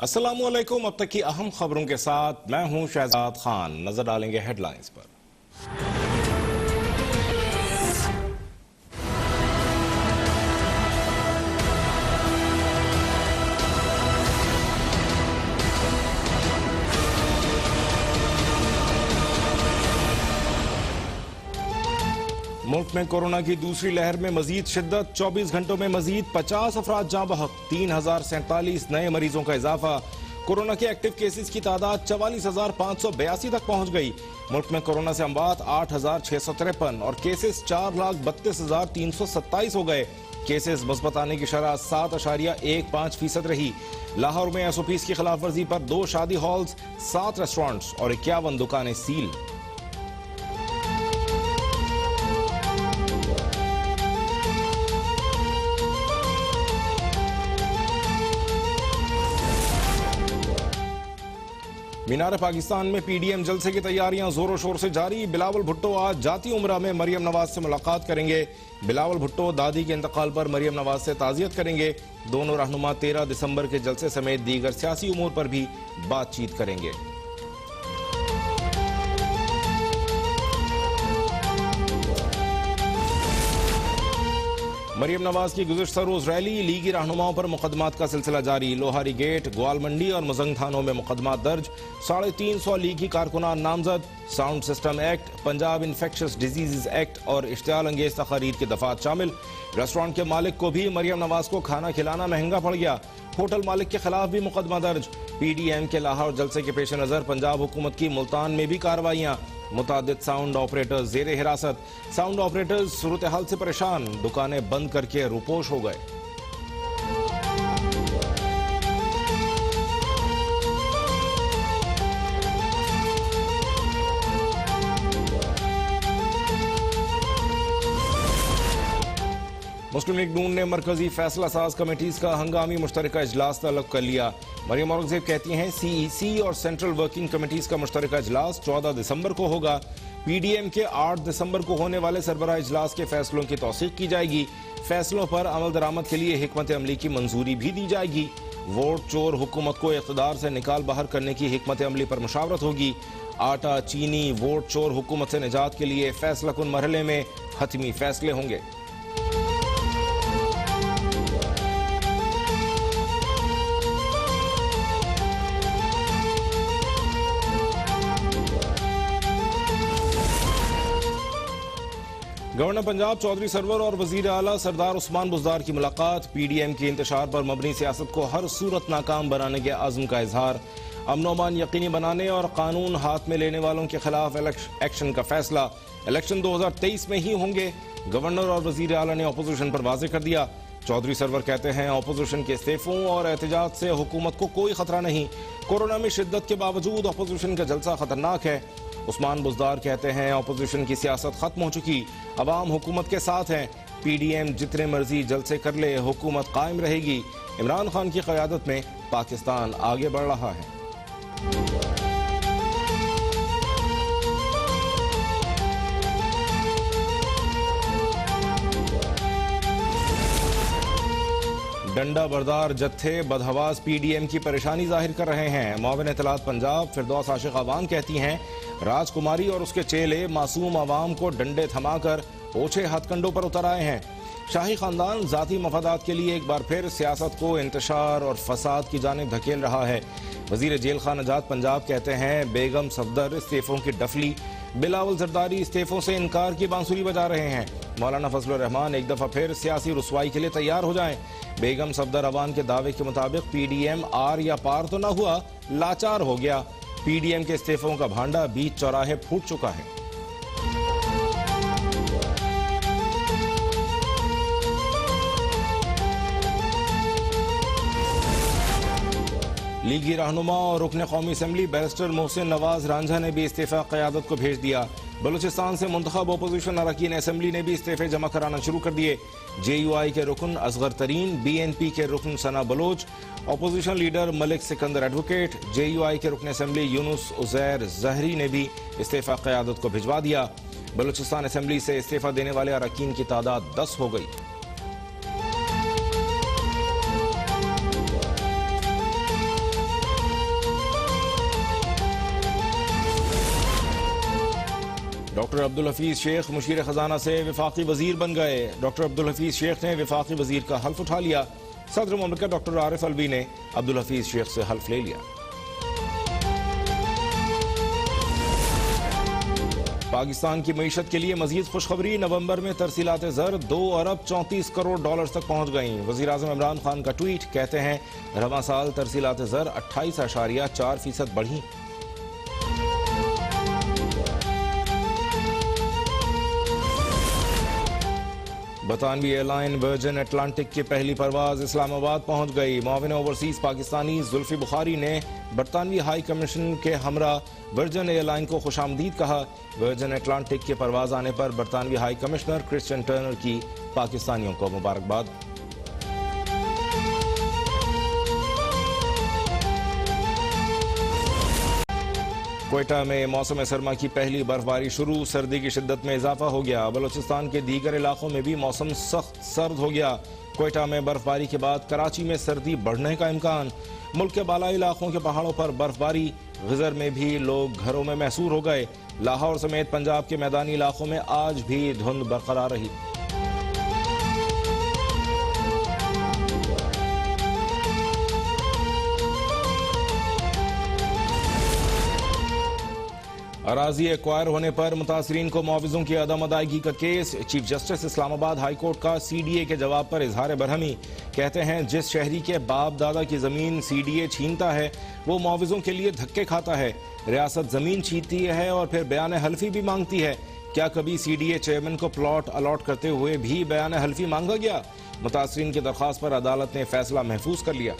अस्सलामुअलैकुम। अब तक की अहम खबरों के साथ मैं हूं शहजाद खान। नजर डालेंगे हेडलाइंस पर। मुल्क में कोरोना की दूसरी लहर में मजीद शिद्दत। 24 घंटों में मजीद 50 अफराद जाँ बहक। 3047 नए मरीजों का इजाफा। कोरोना के एक्टिव केसेस की तादाद 44,582 तक पहुंच गई। मुल्क में कोरोना से अमवात 8,653 और केसेस 4,32,327 हो गए। केसेस मुस्बत आने की शरह 7.15% रही। लाहौर में SOPs की खिलाफ वर्जी पर 2 शादी हॉल्स, 7 रेस्टोरेंट्स और 51 दुकानें सील। मीनार पाकिस्तान में PDM जलसे की तैयारियां जोरों शोर से जारी। बिलावल भुट्टो आज जाती उम्रा में मरियम नवाज से मुलाकात करेंगे। बिलावल भुट्टो दादी के इंतकाल पर मरियम नवाज से ताजियत करेंगे। दोनों रहनुमा 13 दिसंबर के जलसे समेत दीगर सियासी उमूर पर भी बातचीत करेंगे। मरियम नवाज की गुज़िश्ता रोज रैली। लीगी रहनुमाओं पर मुकदमात का सिलसिला जारी। लोहारी गेट, ग्वालमंडी और मुजंग थानों में मुकदमात दर्ज। 350 लीगी कारकुनान नामजद। Sound system act, Punjab infectious disease act और इश्तियाल अंगेज तकारीर के दफात शामिल। रेस्टोरेंट के मालिक को भी मरियम नवाज को खाना खिलाना महंगा पड़ गया। होटल मालिक के खिलाफ भी मुकदमा दर्ज। PDM के लाहौर जलसे के पेश नजर पंजाब हुकूमत की मुल्तान में भी कार्रवाइयां। मुतादिद साउंड ऑपरेटर्स जेरे हिरासत। साउंड ऑपरेटर्स सूरत हाल से परेशान, दुकानें बंद करके रुपोश हो गए। मुस्लिम लीग नून ने मरकजी फैसला साज कमेटीज का हंगामी मुश्तरका इजलास तलब कर लिया। मरियम औरंगजेब कहती हैं CEC और सेंट्रल वर्किंग कमेटीज का मुश्तरका इजलास 14 दिसंबर को होगा। PDM के 8 दिसंबर को होने वाले सरबराह इजलास के फैसलों की तौसीक की जाएगी। फैसलों पर अमल दरामद के लिए हिकमत अमली की मंजूरी भी दी जाएगी। वोट चोर हुकूमत को इक़्तिदार से निकाल बाहर करने की हिकमत अमली पर मुशावरत होगी। आटा, चीनी, वोट चोर हुकूमत से निजात के लिए फैसला कुन मरहले में हतमी फैसले होंगे। गवर्नर पंजाब चौधरी सरवर और वजीर आला सरदार उस्मान बुज़दार की मुलाकात। PDM के इंतशार पर मबनी सियासत को हर सूरत नाकाम बनाने के आज़म का इजहार। अमन व अमान यकीनी बनाने और कानून हाथ में लेने वालों के खिलाफ एक्शन का फैसला। इलेक्शन 2023 में ही होंगे। गवर्नर और वजीर आला ने अपोजिशन पर वाज़ेह कर दिया। चौधरी सरवर कहते हैं अपोजिशन के इस्तीफों और एहतजाज से हुकूमत को कोई खतरा नहीं। कोरोना में शिद्दत के बावजूद अपोजिशन का जलसा खतरनाक है। उस्मान बुज़दार कहते हैं अपोजिशन की सियासत खत्म हो चुकी, अवाम हुकूमत के साथ हैं। PDM जितने मर्जी जलसे कर ले, हुकूमत कायम रहेगी। इमरान खान की क़यादत में पाकिस्तान आगे बढ़ रहा है। डंडा बरदार जत्थे बदहवास PDM की परेशानी जाहिर कर रहे हैं। मुआविन इत्तलात पंजाब फिरदौस आशिक अवान कहती हैं राजकुमारी और उसके चेले मासूम अवाम को डंडे थमाकर ओछे हथकंडों पर उतर आए हैं। शाही खानदान जाती मफादात के लिए एक बार फिर सियासत को इंतशार और फसाद की जानिब धकेल रहा है। वजीर जेल खान आजाद पंजाब कहते हैं बेगम सफदर इस्तीफों की डफली, बिलावल जरदारी इस्तीफों से इनकार की बांसुरी बजा रहे हैं। मौलाना फजलुर रहमान एक दफा फिर सियासी रुसवाई के लिए तैयार हो जाएं। बेगम सफदर अवान के दावे के मुताबिक PDM आर या पार तो न हुआ, लाचार हो गया। PDM के इस्तीफों का भांडा बीच चौराहे फूट चुका है। लीगी रहनुमा और रुकन कौमी असम्बली बैरिस्टर मोहसिन नवाज रांझा ने भी इस्तीफा क़यादत को भेज दिया। बलूचिस्तान से मुंतखब अपोजिशन अरकान असम्बली ने भी इस्तीफे जमा कराना शुरू कर दिए। JUI के रुकन असगर तरीन, BNP के रुकन Sana Baloch, opposition leader Malik Sikandar advocate, JUI के रुकन असम्बली यूनुस उजैर जहरी ने भी इस्तीफा क़यादत को भिजवा दिया। बलूचिस्तान असम्बली से इस्तीफा देने वाले अरकान की तादाद 10 हो गई। डॉक्टर अब्दुल हफीज शेख मुशीर खजाना से वफाकी वजीर बन गए। डॉक्टर अब्दुल हफीज शेख ने वफाकी वजीर का हल्फ उठा लिया। सदर मुमलिकत डॉक्टर आरिफ अलवी ने अब्दुल हफीज शेख से हल्फ ले लिया। पाकिस्तान की मईशत के लिए मजीद खुशखबरी, नवंबर में तरसीलात ज़र 2 अरब 34 करोड़ डॉलर तक पहुंच गईं। वज़ीर आज़म इमरान खान का ट्वीट, कहते हैं रवां साल तरसीलात ज़र 28.4% बढ़ी। बरतानवी एयरलाइन वर्जिन अटलांटिक की पहली परवाज इस्लामाबाद पहुंच गई। मुआविन ओवरसीज पाकिस्तानी जुल्फी बुखारी ने बरतानवी हाई कमीशन के हमरा वर्जिन एयरलाइन को खुशामदीद कहा। वर्जिन अटलांटिक की परवाज आने पर बरतानवी हाई कमिश्नर क्रिश्चियन टर्नर की पाकिस्तानियों को मुबारकबाद। क्वेटा में मौसम सरमा की पहली बर्फबारी शुरू, सर्दी की शिद्दत में इजाफा हो गया। बलोचिस्तान के दीगर इलाकों में भी मौसम सख्त सर्द हो गया। क्वेटा में बर्फबारी के बाद कराची में सर्दी बढ़ने का इम्कान। मुल्क के बालाई इलाकों के पहाड़ों पर बर्फबारी, गिजर में भी लोग घरों में महसूर हो गए। लाहौर समेत पंजाब के मैदानी इलाकों में आज भी धुंध बरकरार रही। अराजी एक्वायर होने पर मुतासरीन को मुआवज़ों की अदम अदायगी का case. Chief justice Islamabad high court का CDA के जवाब पर इजहार बरहमी, कहते हैं जिस शहरी के बाप दादा की जमीन CDA छीनता है वो मुआवज़ों के लिए धक्के खाता है। रियासत जमीन छीनती है और फिर बयान हल्फी भी मांगती है। क्या कभी CDA चेयरमैन को प्लॉट अलॉट करते हुए भी बयान हल्फी मांगा गया? मुतासरीन की दरख्वास्त पर अदालत ने फैसला महफूज कर लिया।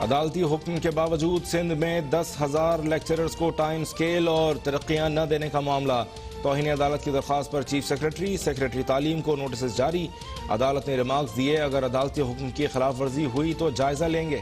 अदालती हुक्म के बावजूद सिंध में 10,000 लेक्चरर्स को टाइम स्केल और तरक्कियां न देने का मामला। तौहीन अदालत की दरख्वास्त पर चीफ सेक्रेटरी तालीम को नोटिस जारी। अदालत ने रिमार्क्स दिए, अगर अदालती हुक्म की खिलाफ वर्जी हुई तो जायजा लेंगे।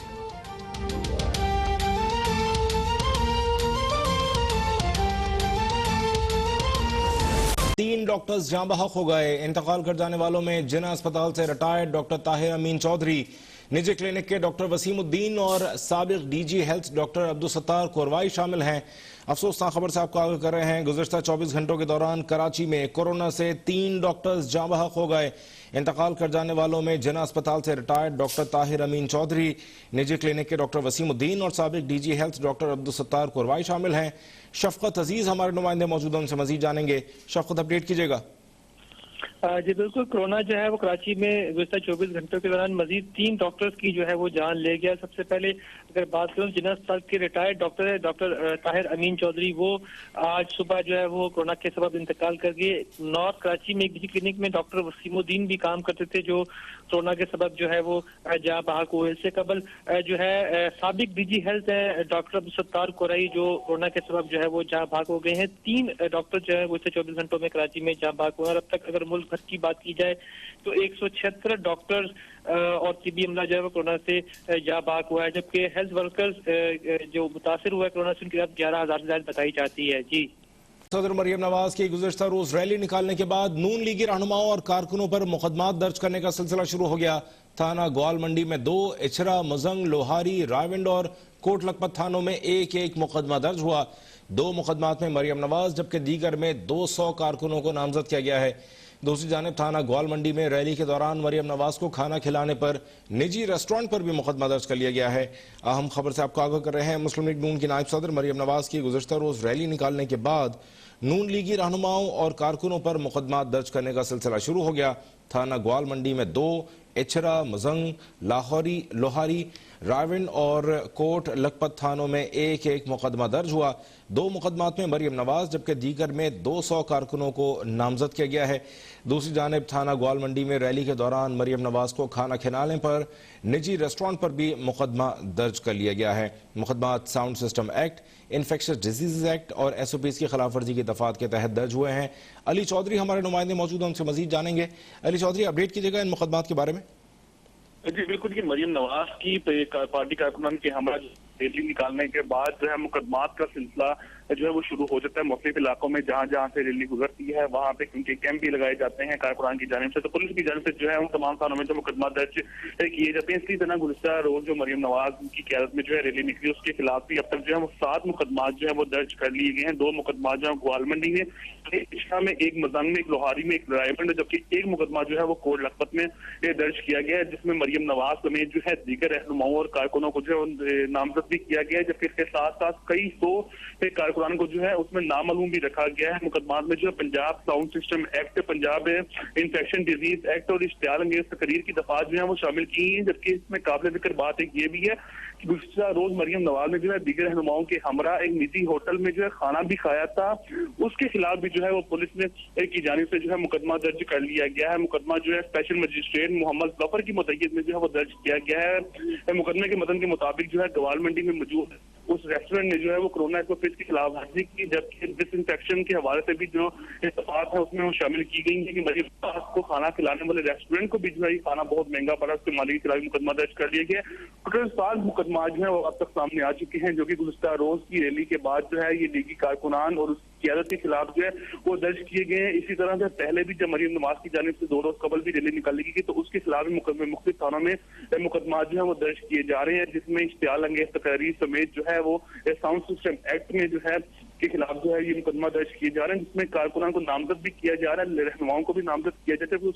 3 डॉक्टर्स जाँ बहक हो गए। इंतकाल कर जाने वालों में जिना अस्पताल से रिटायर्ड डॉक्टर ताहिर अमीन चौधरी, निजी क्लिनिक के डॉक्टर वसीमुद्दीन और साबिक DG health doctor Abdul Sattar Korwai शामिल हैं। अफसोसनाक खबर से आपको आगाह कर रहे हैं, गुज़श्ता 24 घंटों के दौरान कराची में कोरोना से 3 डॉक्टर्स जाँ बहक हो गए। इंतकाल कर जाने वालों में जिना अस्पताल से रिटायर्ड डॉक्टर ताहिर अमीन चौधरी, निजी क्लिनिक के डॉक्टर वसीमुद्दीन और साबिक DG health doctor Abdul Sattar Korwai शामिल हैं। शफकत अजीज हमारे नुमाइंदे मौजूद, उनसे मजीद जानेंगे। शफकत, अपडेट कीजिएगा। जी बिल्कुल, कोरोना जो है वो कराची में गुज़श्ता 24 घंटों के दौरान मजीद 3 डॉक्टर्स की जो है वो जान ले गया। सबसे पहले अगर बात करूं, जिना अस्पताल के रिटायर्ड डॉक्टर है डॉक्टर ताहिर अमीन चौधरी, वो आज सुबह जो है वो कोरोना के सबब इंतकाल कर गए। नॉर्थ कराची में एक निजी क्लिनिक में डॉक्टर वसीमुद्दीन भी काम करते थे जो कोरोना के सबब जो है वो जा बहक हुए। इससे कबल जो है साबिक DG हेल्थ है डॉक्टर अब्दुल सत्तार कोरवाई, जो कोरोना के सबब जो है वो जा बहक हो गए हैं। 3 डॉक्टर जो है गुज़श्ता 24 घंटों में कराची में जा बहक हुए और अब तक अगर मुल्क भर की बात की जाए तो 176 डॉक्टर्स और तिबी अमला जो है वो कोरोना से जा बहक हुआ है, जबकि हेल्थ वर्कर्स जो मुतासिर हुआ है कोरोना से उनकी अब 11,000 से ज्यादा बताई जाती है। जी, सदर मरियम नवाज की गुज़श्ता रोज रैली निकालने के बाद नून लीगी रहनुमाओं और कारकुनों पर मुकदमात दर्ज करने का सिलसिला शुरू हो गया। थाना ग्वाल मंडी में 2, इचरा, मुजंग, लोहारी, रायविंड और कोट लखपत थानों में एक मुकदमा दर्ज हुआ। 2 मुकदमात में मरियम नवाज जबकि दीगर में 200 कारकुनों को नामजद किया गया है। दूसरी जानिब थाना ग्वाल मंडी में रैली के दौरान मरियम नवाज को खाना खिलाने पर निजी रेस्टोरेंट पर भी मुकदमा दर्ज कर लिया गया है। अहम खबर से आपको आगाह कर रहे हैं, मुस्लिम लीग नून की नायब सदर मरियम नवाज की गुज़श्ता रोज रैली निकालने के बाद नून लीगी रहनुमाओं और कारकुनों पर मुकदमा दर्ज करने का सिलसिला शुरू हो गया। थाना ग्वाल मंडी में 2, इचरा, मुजंग, लोहारी, रायविंड और कोट लखपत थानों में एक मुकदमा दर्ज हुआ। 2 मुकदमात में मरियम नवाज जबकि दीगर में 200 कारकुनों को नामजद किया गया है। दूसरी जानिब थाना ग्वाल मंडी में रैली के दौरान मरियम नवाज को खाना खिलाने पर निजी रेस्टोरेंट पर भी मुकदमा दर्ज कर लिया गया है। मुकदमात sound system act, infectious disease act और SOPs की खिलाफ वर्जी की दफात के तहत दर्ज हुए हैं। अली चौधरी हमारे नुमाइंदे मौजूद हैं, उनसे मजीद जानेंगे। अली चौधरी, अपडेट कीजिएगा इन मुकदमात के बारे में। जी बिल्कुल, ये मरियम नवाज की पार्टी कारकुनान के हमरा रैली निकालने के बाद जो है मुकदमात का सिलसिला जो है वो शुरू हो जाता है मुख्तलिफ इलाकों में जहाँ जहाँ से रैली गुजरती है वहाँ पे उनके कैंप भी लगाए जाते हैं कारकुनान की जानिब से। तो पुलिस की जानिब से जो है उन तमाम थानों में जो मुकदमा दर्ज किए जाते हैं। इसी तरह गुज़श्ता रोज जो मरियम नवाज की क़यादत में जो है रैली निकली उसके खिलाफ भी अब तक जो है वो 7 मुकदमा जो है वो दर्ज कर लिए गए हैं। 2 मुकदमा जो है ग्वालमंडी में, एक इशा में, एक मजंग में, एक लोहारी में, एक रायबंड, जबकि एक मुकदमा जो है वो कोट लखपत में दर्ज किया गया है जिसमें मरियम नवाज समेत जो है दीगर रहनुमाओं और कारकुनों को जो है नामजद भी किया गया है, जबकि इसके साथ साथ कई 100 कारकुनान को जो है उसमें नामालूम भी रखा गया है। मुकदमात में जो है Punjab sound system act, Punjab infection disease act और इश्तियाल अंगेज तकरीर की दफात जो है वो शामिल की हैं। जबकि इसमें काबिल जिक्र बात एक ये भी है कि गुज़श्ता रोज मरियम नवाज ने जो है दीगर रहनुमाओं के हमरा एक निजी होटल में जो है खाना भी खाया था, उसके खिलाफ भी जो है वो पुलिस ने की जानिब से जो है मुकदमा दर्ज कर लिया गया है। मुकदमा जो है स्पेशल मजिस्ट्रेट मोहम्मद जफर की मुतय्यद में जो है वो दर्ज किया गया है। मुकदमे के मतन के मुताबिक जो है ग्वालमंडी में मौजूद उस रेस्टोरेंट ने जो है वो कोरोना एक्ट की खिलाफ वर्जी की, जबकि डिसइंफेक्शन के हवाले से भी जो इत्तफाक है उसमें वो शामिल की गई है कि मरीज को खाना खिलाने वाले रेस्टोरेंट को भी जो है खाना बहुत महंगा पड़ा, उसके मालिक के खिलाफ मुकदमा दर्ज कर लिया गया। टोटल 7 मुकदमा जो है वो अब तक सामने आ चुके हैं, जो कि गुज़श्ता रोज की रैली के बाद जो है ये लीगी कारकुनान और क़यादत के खिलाफ जो है वो दर्ज किए गए हैं। इसी तरह से पहले भी जब मरियम नवाज की जानिब से 2 रोज कबल भी रैली निकाली गई तो उसके खिलाफ भी मुख्तलिफ थानों में मुकदमा जो है वो दर्ज किए जा रहे हैं, जिसमें इश्तियाल अंगेज तकरीर समेत जो है वो साउंड सिस्टम एक्ट में जो है के खिलाफ जो है ये मुकदमा दर्ज किए जा रहे हैं, जिसमें कारकुनान को नामजद भी किया जा रहा है, रहनुमाओं को भी नामजद किया जाता है।